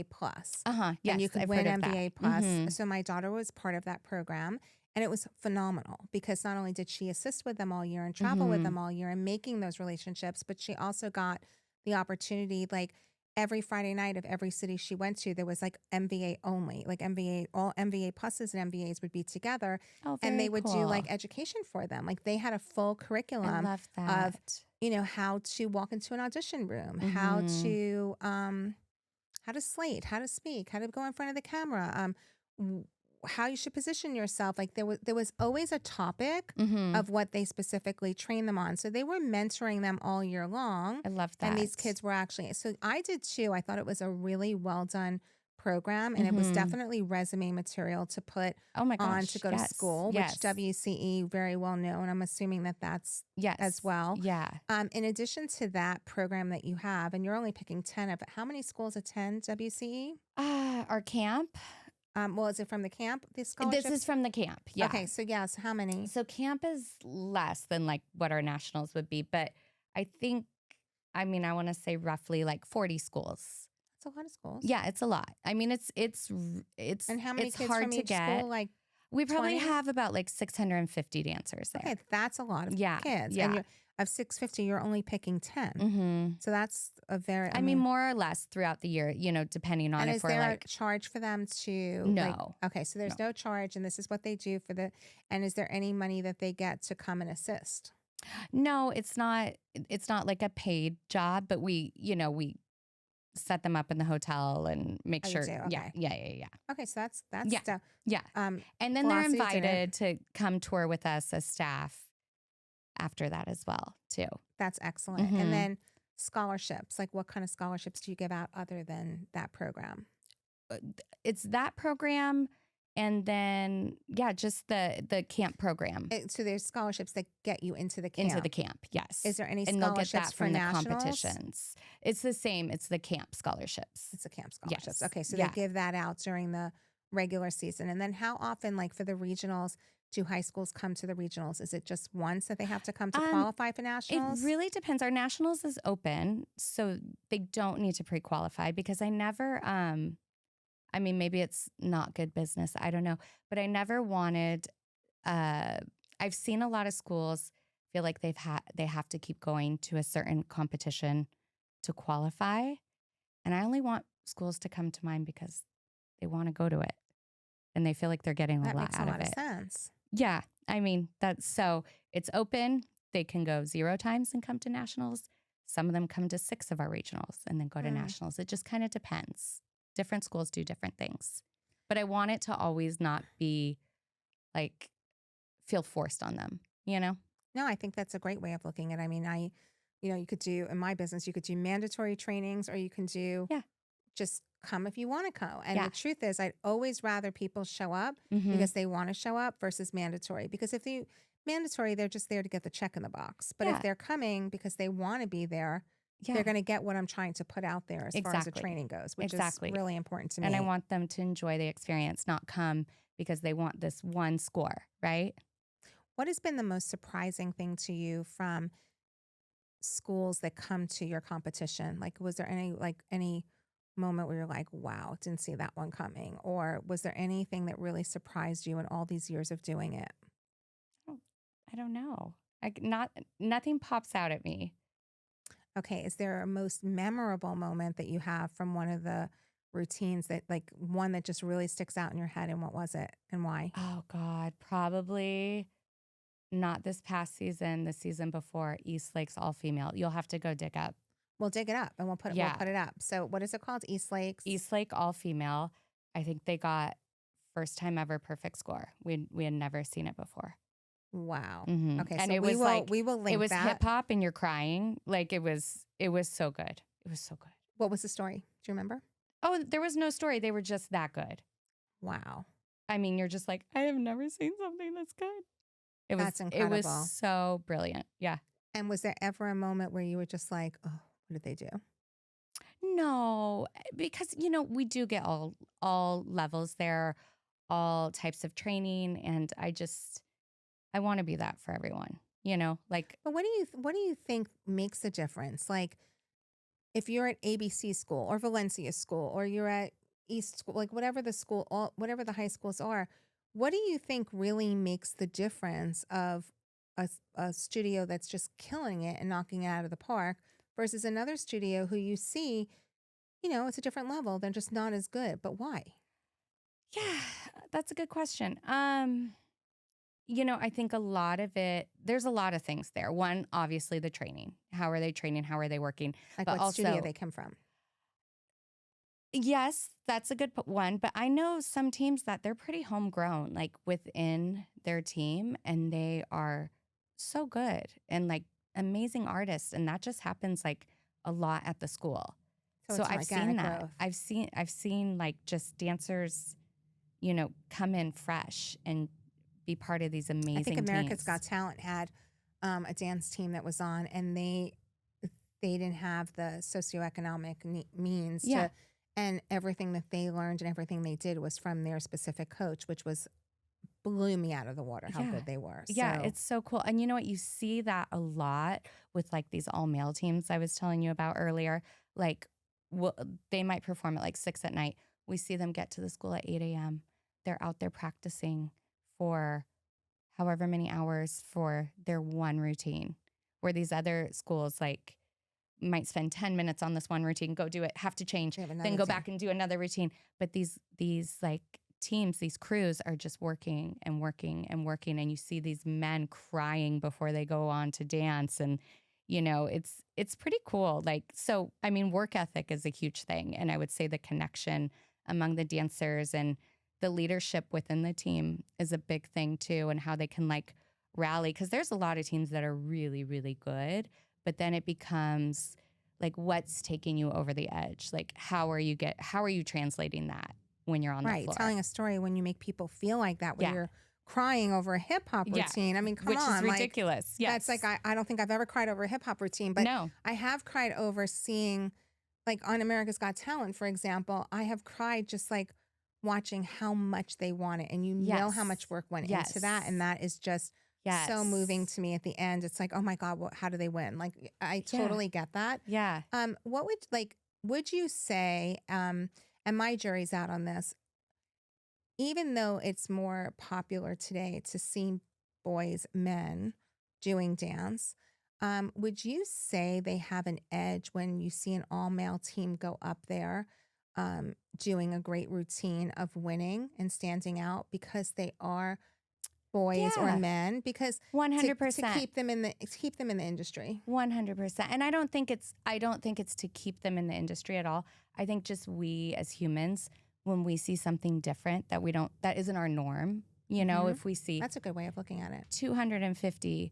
Plus. Yes, and you could I've win heard of that. MVA Plus. So my daughter was part of that program, and it was phenomenal, because not only did she assist with them all year and travel with them all year and making those relationships, but she also got the opportunity, like, every Friday night of every city she went to, there was like MVA only, like all MVA pluses and MVAs would be together, and they would do like education for them. Like, they had a full curriculum I love that. of, how to walk into an audition room, how to slate, how to speak, how to go in front of the camera, how you should position yourself. Like, there was always a topic of what they specifically trained them on. So they were mentoring them all year long. I love that. And these kids were actually, so I did too. I thought it was a really well done program, and it was definitely resume material to put on to go to school, which WCE very well known. I'm assuming that's as well. Yeah. In addition to that program that you have, and you're only picking 10 of it, how many schools attend WCE? Our camp. Well, is it from the camp, this scholarship? This is from the camp, yeah. Okay, so yes, how many? So camp is less than like what our nationals would be, but I think, I want to say roughly like 40 schools. That's a lot of schools. Yeah, it's a lot. It's and how many kids hard from to each get. School? Like, we probably 20? have about like 650 dancers there. Okay, that's a lot of kids. Yeah. of 650, you're only picking 10. Mm-hmm. So that's a very, I mean, more or less throughout the year, depending on and if is we're there like, a charge for them to no, okay, so there's no charge and this is what they do and is there any money that they get to come and assist? no, it's not like a paid job, but we set them up in the hotel and make Oh, you sure. do? Yeah, Okay. yeah. Okay, so that's Yeah. stuff. Yeah. And then they're Velocity didn't. invited to come tour with us as staff after that as well, too. That's excellent. Mhm. And then scholarships, like what kind of scholarships do you give out other than that program? It's that program, and then just the camp program So there's scholarships that get you into the camp. into the camp. Yes. Is there any And they'll get scholarships that for from the nationals? competitions. It's the same. It's the camp scholarships. It's the camp scholarships. Yes. Okay, so Yeah. they give that out during the regular season. And then how often, like for the regionals, do high schools come to the regionals? Is it just once that they have to come to qualify for It nationals? really depends. Our nationals is open, so they don't need to pre-qualify because I never I mean, maybe it's not good business. I don't know. But I never wanted, I've seen a lot of schools feel like they have to keep going to a certain competition to qualify. And I only want schools to come to mine because they want to go to it and they feel like they're getting a That lot makes a out lot of of it. sense. Yeah. I mean, so it's open. They can go 0 times and come to nationals. Some of them come to 6 of our regionals and then go to nationals. It just kind of depends. Different schools do different things. But I want it to always not be like feel forced on them, No, I think that's a great way of looking at it. I mean, you could do, in my business, you could do mandatory trainings or you can do Yeah. just come if you want to go. And Yeah. the truth is, I'd always rather people show up Mhm. because they want to show up versus mandatory. Because if they mandatory, they're just there to get the check in the box. But Yeah. if they're coming because they want to be there, Yeah. they're going to get what I'm trying to put out there as far as the Exactly. training goes, which Exactly. is really important to me. And I want them to enjoy the experience, not come because they want this one score, right? What has been the most surprising thing to you from schools that come to your competition? Like, was there any moment where you're like, wow, didn't see that one coming? Or was there anything that really surprised you in all these years of doing it? I don't know. Nothing pops out at me. Okay. Is there a most memorable moment that you have from one of the routines that like one that just really sticks out in your head? And what was it and why? Oh God, probably not this past season, the season before, East Lake's all female. You'll have to go dig up. We'll dig it up and we'll put it up. So what is it called? East Lakes? East Lake all female. I think they got first time ever perfect score. We had never seen it before. Wow. Mhm. Okay. And So it was like we will link it was that. hip hop and you're crying. Like it was so good. It was so good. What was the story? Do you remember? Oh, there was no story. They were just that good. Wow. I mean, you're just like, I have never seen something that's good. That's It incredible. was so brilliant. Yeah. And was there ever a moment where you were just like, oh, what did they do? No, because we do get all levels there, all types of training, and I want to be that for everyone. Like But what do you think makes a difference? Like if you're at ABC school or Valencia school or you're at East school, like whatever whatever the high schools are, what do you think really makes the difference of a studio that's just killing it and knocking it out of the park versus another studio who you see, it's a different level. They're just not as good. But why? yeah, that's a good question. I think a lot of it, there's a lot of things there. One, obviously the training. How are they training? How are they working? Like But what studio also- they come from? Yes, that's a good one. But I know some teams that they're pretty homegrown, like within their team, and they are so good and like amazing artists. And that just happens like a lot at the school. So it's I've seen organic that. growth. I've seen like just dancers, come in fresh and be part of these amazing I think America's teams. Got Talent had a dance team that was on, and they didn't have the socioeconomic means Yeah. to, and everything that they learned and everything they did was from their specific coach, which blew me out of the water how Yeah. good they were. Yeah, So, it's so cool. And you know what? You see that a lot with like these all male teams I was telling you about earlier. Like, they might perform at like 6 at night. We see them get to the school at 8 a.m. They're out there practicing for however many hours for their one routine. where these other schools like might spend 10 minutes on this one routine, go do it, have to change, They have then another go team. back and do another routine. But these like teams, these crews are just working and working and working. And you see these men crying before they go on to dance. And, you know, it's pretty cool. Like, so, I mean, work ethic is a huge thing. And I would say the connection among the dancers and the leadership within the team is a big thing too, and how they can like rally. Because there's a lot of teams that are really, really good, but then it becomes like, what's taking you over the edge? Like, how are you translating that when you're on the floor? Telling a story when you make people feel like that, when Yeah. you're crying over a hip hop Yeah. routine. I mean, come Which on. is ridiculous. Like, Yes. That's like, I don't think I've ever cried over a hip hop routine, but No. I have cried over seeing, like on America's Got Talent, for example, I have cried just like watching how much they want it. And you know how much work went into that. And that is just so moving to me at the end. It's like, oh my God, how do they win? Like, I totally get that. Yeah. What would you say, and my jury's out on this, even though it's more popular today to see men doing dance, would you say they have an edge when you see an all-male team go up there doing a great routine of winning and standing out because they are boys or men? Because 100% to keep them in the industry. 100%. And I don't think it's to keep them in the industry at all. I think just we as humans, when we see something different that isn't our norm, you know, if we see That's a good way of looking at it. 250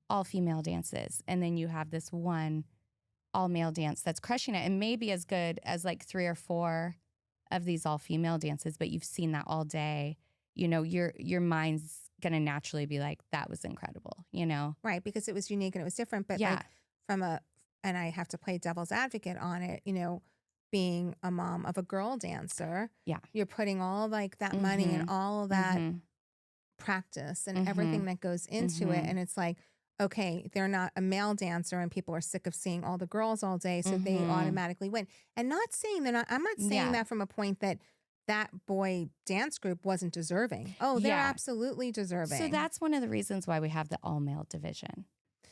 all-female dances, and then you have this one all-male dance that's crushing it, and maybe as good as like 3 or 4 of these all-female dances, but you've seen that all day, you know, your mind's gonna naturally be like, that was incredible, you know? Right, because it was unique and it was different. But like and I have to play devil's advocate on it, you know, being a mom of a girl dancer, you're putting all like that money and all of that practice and everything that goes into it. And it's like, okay, they're not a male dancer and people are sick of seeing all the girls all day, so they automatically win. And not saying I'm not saying that from a point that boy dance group wasn't deserving. Oh, they're absolutely deserving. So that's one of the reasons why we have the all-male division.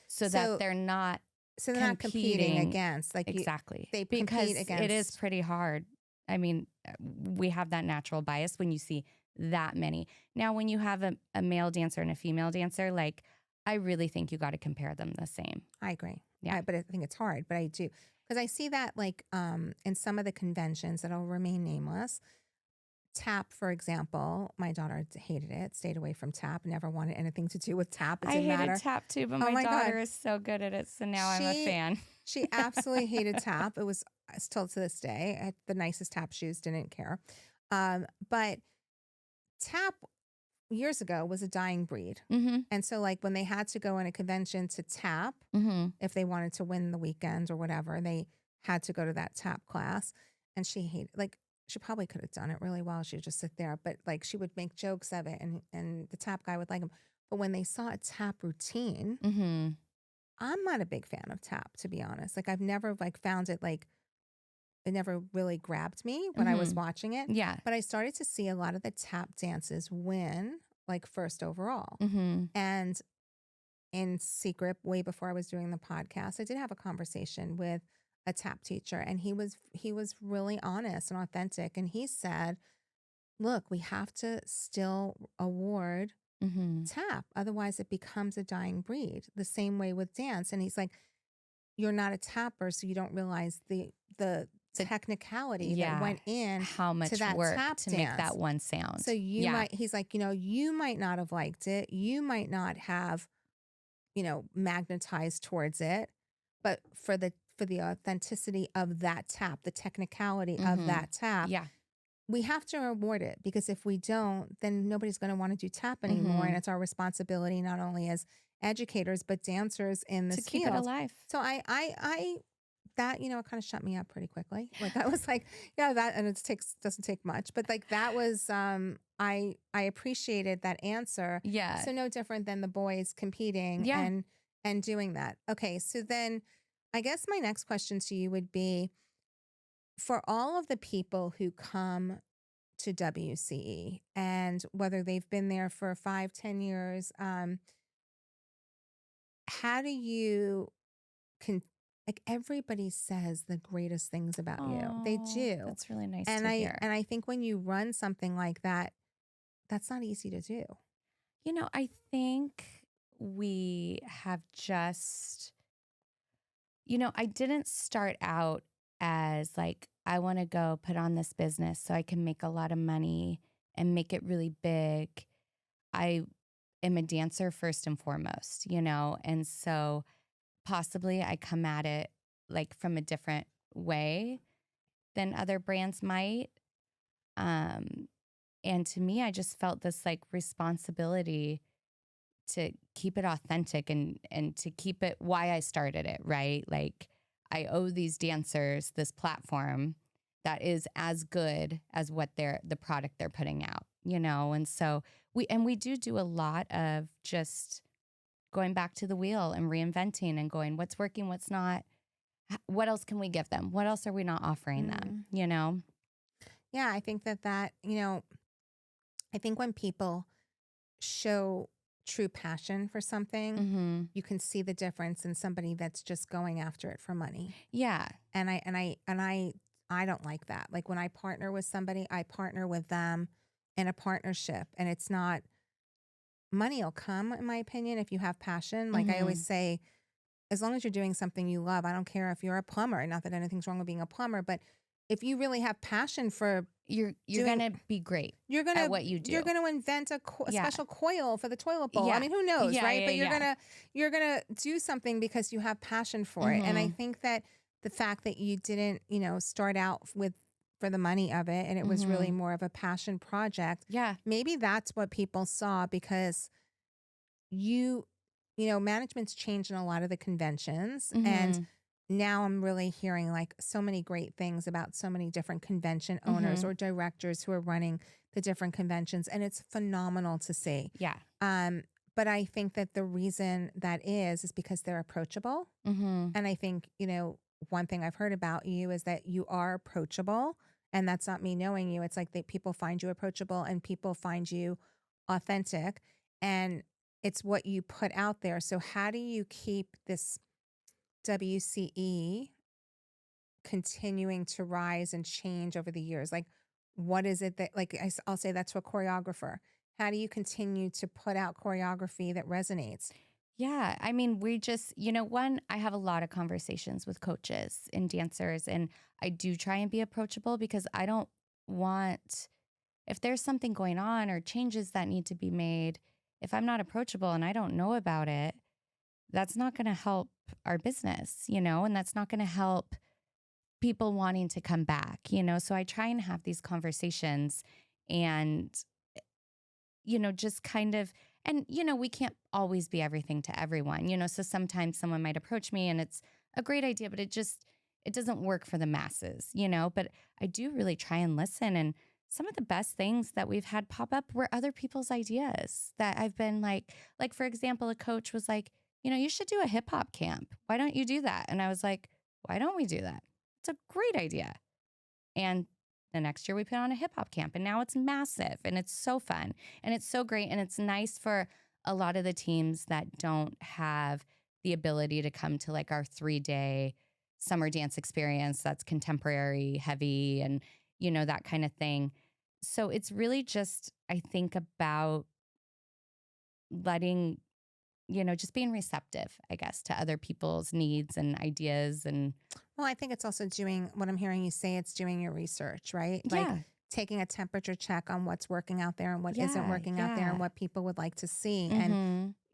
So that they're not not competing against. Like exactly. They because compete against. It is pretty hard. I mean, we have that natural bias when you see that many. Now, when you have a male dancer and a female dancer, like, I really think you got to compare them the same. I agree. Yeah. But I think it's hard, but I do. Because I see that like in some of the conventions that'll remain nameless. Tap, for example, my daughter hated it, stayed away from tap, never wanted anything to do with tap. It didn't matter. I hated tap too, but my daughter is so good at it, so now I'm a fan. She absolutely hated tap. It was still to this day. I had the nicest tap shoes, didn't care. But tap years ago was a dying breed. And so like when they had to go in a convention to tap, if they wanted to win the weekend or whatever, they had to go to that tap class. And she hated, like, she probably could have done it really well. She would just sit there, but like she would make jokes of it and the tap guy would like him. But when they saw a tap routine, I'm not a big fan of tap, to be honest. Like I've never like found it, like it never really grabbed me when I was watching it. Yeah. But I started to see a lot of the tap dances win like first overall. And in secret, way before I was doing the podcast, I did have a conversation with a tap teacher, and he was really honest and authentic. And he said, look, we have to still award tap. Otherwise it becomes a dying breed, the same way with dance. And he's like, you're not a tapper, so you don't realize the technicality that went in, how much to that work tap to dance. make that one sound. So you might, he's like, you know, you might not have liked it. You might not have, you know, magnetized towards it, but for the authenticity of that tap, the technicality of that tap, we have to reward it, because if we don't, then nobody's going to want to do tap anymore. And it's our responsibility, not only as educators, but dancers in this to keep field. it alive. So I that, you know, it kind of shut me up pretty quickly. Like I was like, yeah, that, and doesn't take much, but like that was, I appreciated that answer. Yeah. So no different than the boys competing and doing that. Okay. So then I guess my next question to you would be, for all of the people who come to WCE, and whether they've been there for 5, 10 years, how do you can like everybody says the greatest things about you. They Oh, do. that's really nice And to I hear. and I think when you run something like that, that's not easy to do. I think we have just, I didn't start out as like, I want to go put on this business so I can make a lot of money and make it really big. I am a dancer first and foremost, and so possibly I come at it like from a different way than other brands might. Um, and to me, I just felt this like responsibility to keep it authentic and to keep it why I started it, right? Like I owe these dancers this platform that is as good as what the product they're putting out, And so we do a lot of just going back to the wheel and reinventing and going what's working, what's not. What else can we give them? What else are we not offering them, Yeah, I think I think when people show true passion for something, Mhm. you can see the difference in somebody that's just going after it for money. Yeah. And I don't like that. Like when I partner with somebody, I partner with them in a partnership, and it's not money will come, in my opinion, if you have passion. Like I always Mhm. say, as long as you're doing something you love, I don't care if you're a plumber, not that anything's wrong with being a plumber, but if you really have passion for You're doing going to be great you're at gonna what you you're do. gonna invent a Yeah. special coil for the toilet bowl. I Yeah. mean, who knows, Yeah, right? yeah, But yeah. you're gonna do something because you have passion for it. And I Mhm. think that the fact that you didn't, start out with for the money of it, and it was really Mhm. more of a passion project, Yeah. maybe that's what people saw because you management's changed in a lot of the conventions, and Mhm. now I'm really hearing like so many great things about so many different convention owners Mhm. or directors who are running the different conventions, and it's phenomenal to see. Yeah. um but I think that the reason that is because they're approachable. Mhm. And I think, one thing I've heard about you is that you are approachable, and that's not me knowing you. It's like that people find you approachable and people find you authentic, and it's what you put out there. So how do you keep this WCE continuing to rise and change over the years? Like, what is it that, like, I'll say that to a choreographer. How do you continue to put out choreography that resonates? Yeah. I mean, we just, one, I have a lot of conversations with coaches and dancers, and I do try and be approachable because I don't want, if there's something going on or changes that need to be made, if I'm not approachable and I don't know about it, that's not going to help our business, and that's not going to help people wanting to come back, So I try and have these conversations and, just kind of, and, we can't always be everything to everyone, So sometimes someone might approach me and it's a great idea, but it doesn't work for the masses, But I do really try and listen. And some of the best things that we've had pop up were other people's ideas that I've been like, for example, a coach was like, you should do a hip hop camp. Why don't you do that? And I was like, why don't we do that? It's a great idea. And the next year we put on a hip hop camp, and now it's massive and it's so fun and it's so great. And it's nice for a lot of the teams that don't have the ability to come to like our 3-day summer dance experience that's contemporary heavy and, that kind of thing. So it's really just, I think about letting, just being receptive, I guess, to other people's needs and ideas. And Well, I think it's also doing what I'm hearing you say, it's doing your research, right? Like yeah, taking a temperature check on what's working out there and what isn't yeah, working out there and yeah. what people would like to see. And,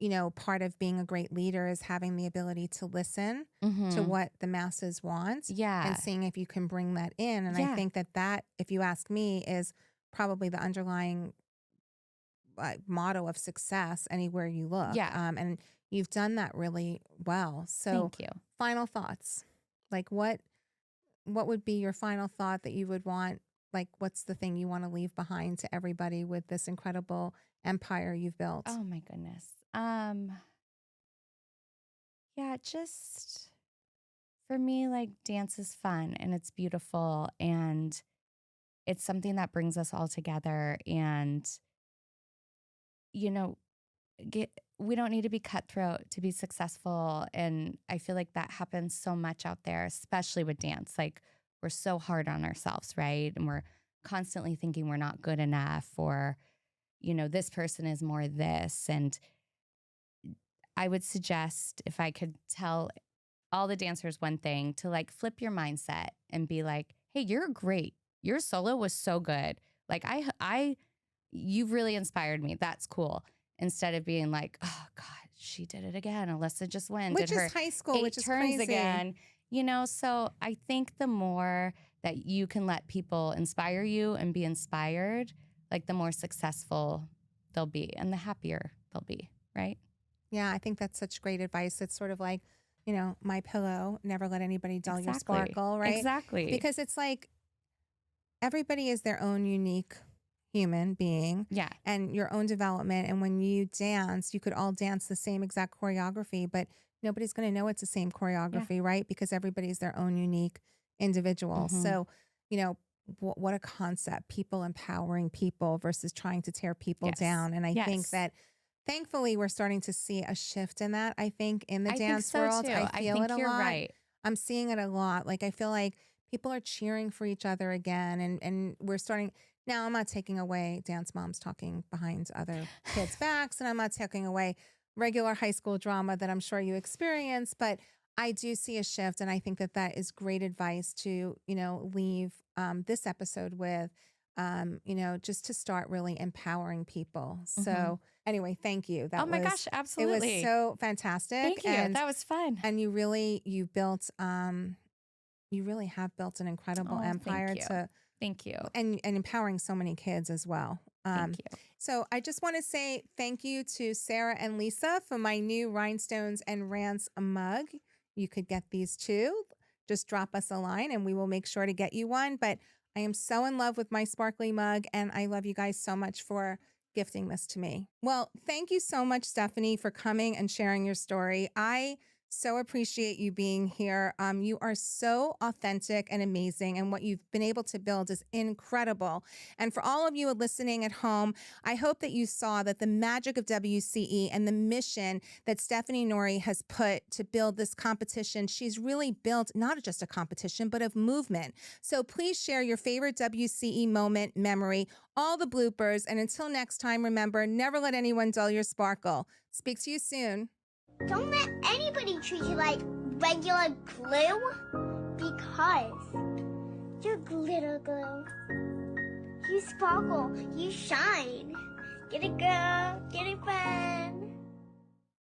Mm-hmm. part of being a great leader is having the ability to listen to Mm-hmm. what the masses want and Yeah. seeing if you can bring that in. And I Yeah. think that, if you ask me, is probably the underlying motto of success anywhere you look. Yeah. And you've done that really well. So, Thank you. final thoughts. Like what would be your final thought that you would want? Like, what's the thing you want to leave behind to everybody with this incredible empire you've built? Oh my goodness. Yeah, just for me, like dance is fun and it's beautiful and it's something that brings us all together. And, you know, we don't need to be cutthroat to be successful. And I feel like that happens so much out there, especially with dance. Like, we're so hard on ourselves, right? And we're constantly thinking we're not good enough, or, you know, this person is more this. And I would suggest, if I could tell all the dancers one thing, to like flip your mindset and be like, hey, you're great. Your solo was so good. Like, you've really inspired me. That's cool. Instead of being like, oh God, she did it again. Alyssa just went. Which did her is high school, 8 which is turns crazy. again. You know, so I think the more that you can let people inspire you and be inspired, like, the more successful they'll be and the happier they'll be, right? Yeah, I think that's such great advice. It's sort of like, you know, my pillow, never let anybody dull your Exactly. sparkle, right? Exactly. Because it's like everybody is their own unique human being. Yeah. And your own development. And when you dance, you could all dance the same exact choreography, but nobody's going to know it's the same choreography, right? Because everybody's their own unique individual. Mhm. So, you know, what a concept, people empowering people versus trying to tear people Yes. down. And I think Yes. that thankfully we're starting to see a shift in that. I think in the I dance think so world, too. I feel think it a you're lot. right. I'm seeing it a lot. Like, I feel like people are cheering for each other again. And we're starting. Now, I'm not taking away dance moms talking behind other kids' backs, and I'm not taking away regular high school drama that I'm sure you experience, but I do see a shift, and I think that that is great advice to, you know, leave this episode with, you know, just to start really empowering people. So anyway, thank you. That Oh my was, gosh, it absolutely. was so fantastic. Thank you. And, That was fun. and you really have built an incredible Oh, empire Thank you. and empowering so many kids as well. Thank you. So I just want to say thank you to Sarah and Lisa for my new Rhinestones and Rants mug. You could get these too. Just drop us a line and we will make sure to get you one. But I am so in love with my sparkly mug, and I love you guys so much for gifting this to me. Well, thank you so much, Stephanie, for coming and sharing your story. I so appreciate you being here. You are so authentic and amazing, and what you've been able to build is incredible. And for all of you listening at home, I hope that you saw that the magic of WCE and the mission that Stephanie Noori has put to build this competition, she's really built not just a competition, but a movement. So please share your favorite WCE moment, memory, all the bloopers, and until next time, remember, never let anyone dull your sparkle. Speak to you soon. Don't let anybody treat you like regular glue, because you're glitter glue. You sparkle, you shine. Get it, girl, get it, friend.